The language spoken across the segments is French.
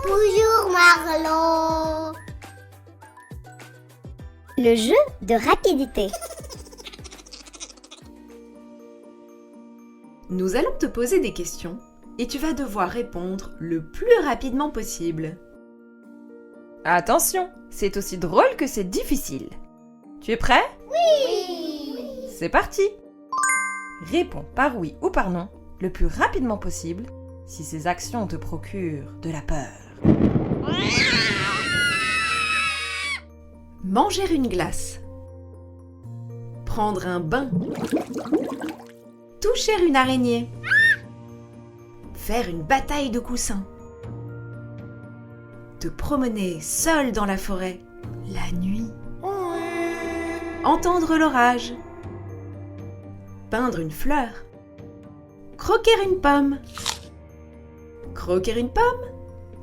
Bonjour Marlon. Le jeu de rapidité. Nous allons te poser des questions et tu vas devoir répondre le plus rapidement possible. Attention, c'est aussi drôle que c'est difficile. Tu es prêt? Oui. C'est parti! Réponds par oui ou par non le plus rapidement possible si ces actions te procurent de la peur. Manger une glace. Prendre un bain. Toucher une araignée. Faire une bataille de coussins. Te promener seul dans la forêt, la nuit. Entendre l'orage. Peindre une fleur. Croquer une pomme. Croquer une pomme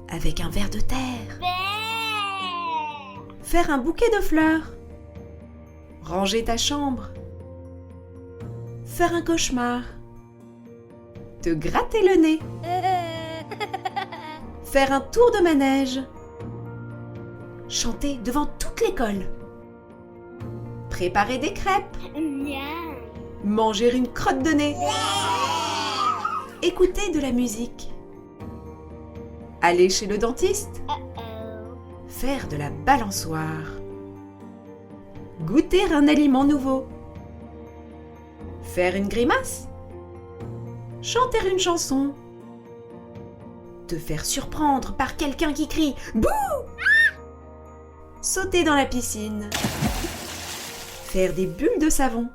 avec un ver de terre. Faire un bouquet de fleurs. Ranger ta chambre. Faire un cauchemar. Te gratter le nez. Faire un tour de manège. Chanter devant toute l'école. Préparer des crêpes. Miam. Manger une crotte de nez. Écouter de la musique. Aller chez le dentiste. Faire de la balançoire. Goûter un aliment nouveau. Faire une grimace. Chanter une chanson. Te faire surprendre par quelqu'un qui crie « Bouh !» Sauter dans la piscine. Faire des bulles de savon.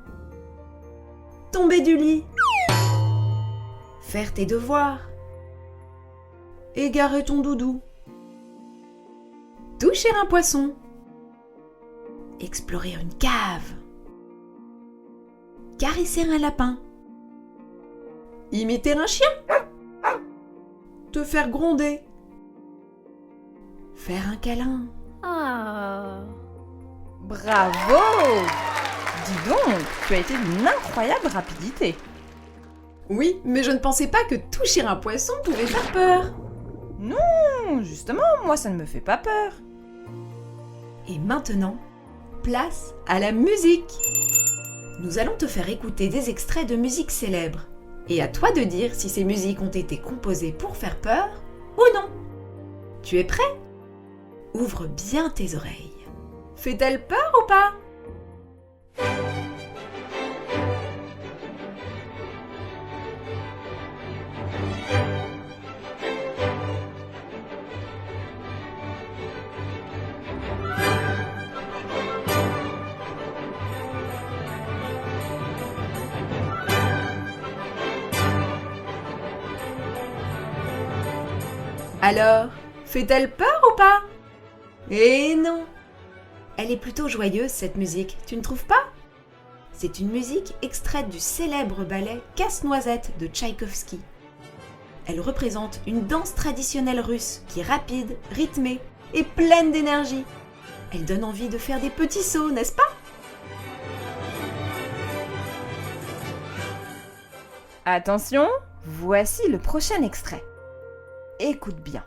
Tomber du lit. Faire tes devoirs. Égarer ton doudou. Toucher un poisson. Explorer une cave. Caresser un lapin. Imiter un chien. Te faire gronder. Faire un câlin. Bravo! Dis donc, tu as été d'une incroyable rapidité. Oui, mais je ne pensais pas que toucher un poisson pouvait faire peur. Non, justement, moi ça ne me fait pas peur. Et maintenant, place à la musique. Nous allons te faire écouter des extraits de musique célèbres. Et à toi de dire si ces musiques ont été composées pour faire peur ou non. Tu es prêt? Ouvre bien tes oreilles. Fait-elle peur ou pas? Alors, fait-elle peur ou pas? Eh non! Elle est plutôt joyeuse cette musique, tu ne trouves pas? C'est une musique extraite du célèbre ballet Casse-Noisette de Tchaïkovski. Elle représente une danse traditionnelle russe qui est rapide, rythmée et pleine d'énergie. Elle donne envie de faire des petits sauts, n'est-ce pas? Attention, voici le prochain extrait. Écoute bien.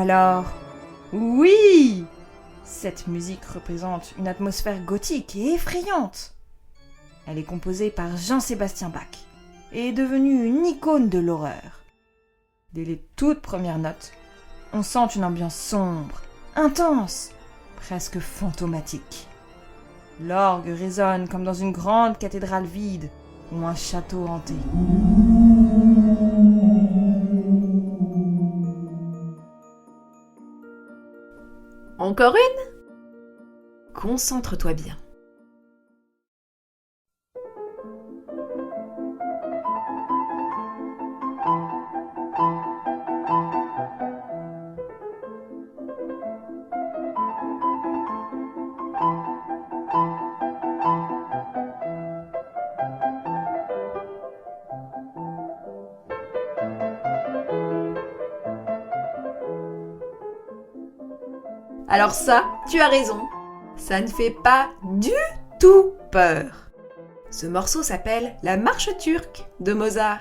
Alors, oui! Cette musique représente une atmosphère gothique et effrayante. Elle est composée par Jean-Sébastien Bach et est devenue une icône de l'horreur. Dès les toutes premières notes, on sent une ambiance sombre, intense, presque fantomatique. L'orgue résonne comme dans une grande cathédrale vide ou un château hanté. Encore une? Concentre-toi bien. Alors ça, tu as raison. Ça ne fait pas du tout peur. Ce morceau s'appelle La Marche turque de Mozart.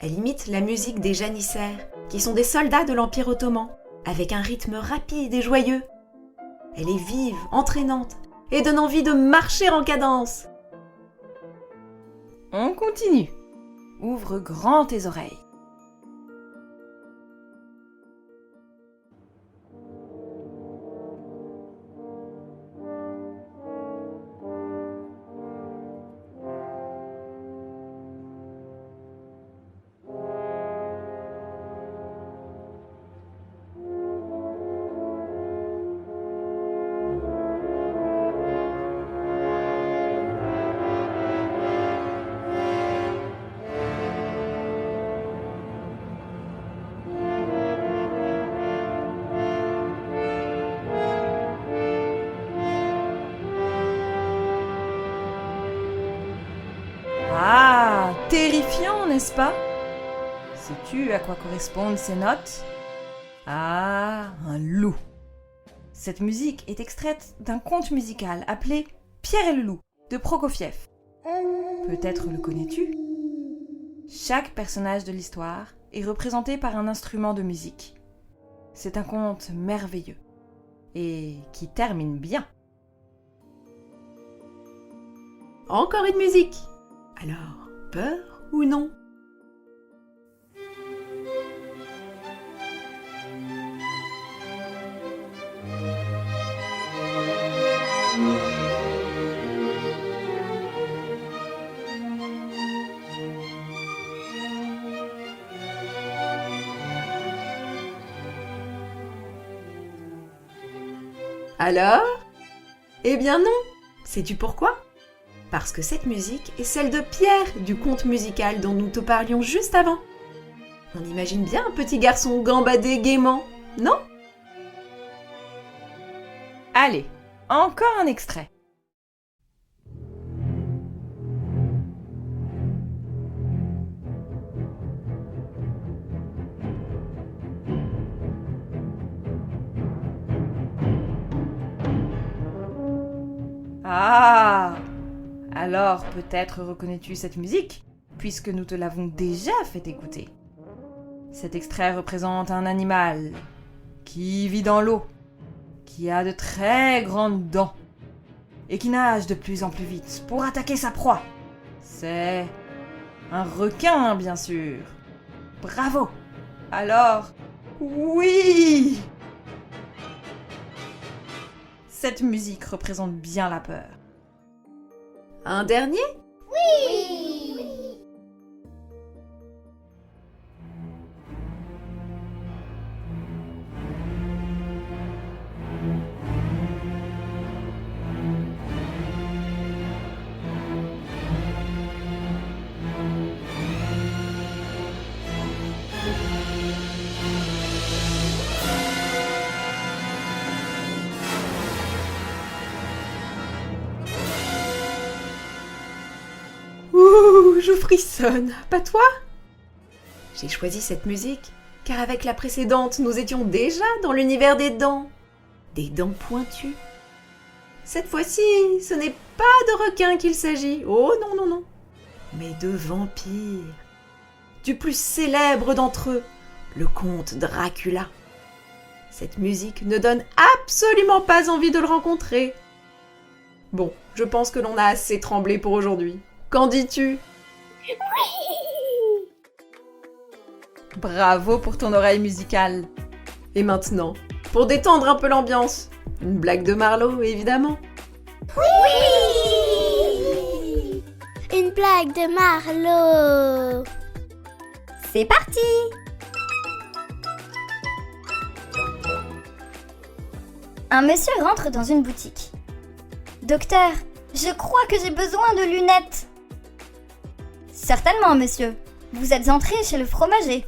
Elle imite la musique des janissaires, qui sont des soldats de l'Empire ottoman, avec un rythme rapide et joyeux. Elle est vive, entraînante, et donne envie de marcher en cadence. On continue. Ouvre grand tes oreilles. Ah, terrifiant, n'est-ce pas? Sais-tu à quoi correspondent ces notes? Ah, un loup. Cette musique est extraite d'un conte musical appelé Pierre et le loup de Prokofiev. Peut-être le connais-tu? Chaque personnage de l'histoire est représenté par un instrument de musique. C'est un conte merveilleux et qui termine bien. Encore une musique. Alors, peur ou non? Alors? Eh bien non. Sais-tu pourquoi? Parce que cette musique est celle de Pierre du conte musical dont nous te parlions juste avant. On imagine bien un petit garçon gambader gaiement, non? Allez, encore un extrait. Ah! Alors peut-être reconnais-tu cette musique, puisque nous te l'avons déjà fait écouter. Cet extrait représente un animal qui vit dans l'eau, qui a de très grandes dents et qui nage de plus en plus vite pour attaquer sa proie. C'est un requin, bien sûr. Bravo! Alors, oui! Cette musique représente bien la peur. Un dernier? Oui. Ouh, je frissonne, pas toi? J'ai choisi cette musique car avec la précédente, nous étions déjà dans l'univers des dents. Des dents pointues. Cette fois-ci, ce n'est pas de requins qu'il s'agit. Oh non, non, non. Mais de vampires. Du plus célèbre d'entre eux, le comte Dracula. Cette musique ne donne absolument pas envie de le rencontrer. Bon, je pense que l'on a assez tremblé pour aujourd'hui. Qu'en dis-tu? Bravo pour ton oreille musicale. Et maintenant, pour détendre un peu l'ambiance, une blague de Marlowe, évidemment. Oui. Une blague de Marlowe. C'est parti! Un monsieur rentre dans une boutique. Docteur, je crois que j'ai besoin de lunettes. Certainement, monsieur. Vous êtes entré chez le fromager.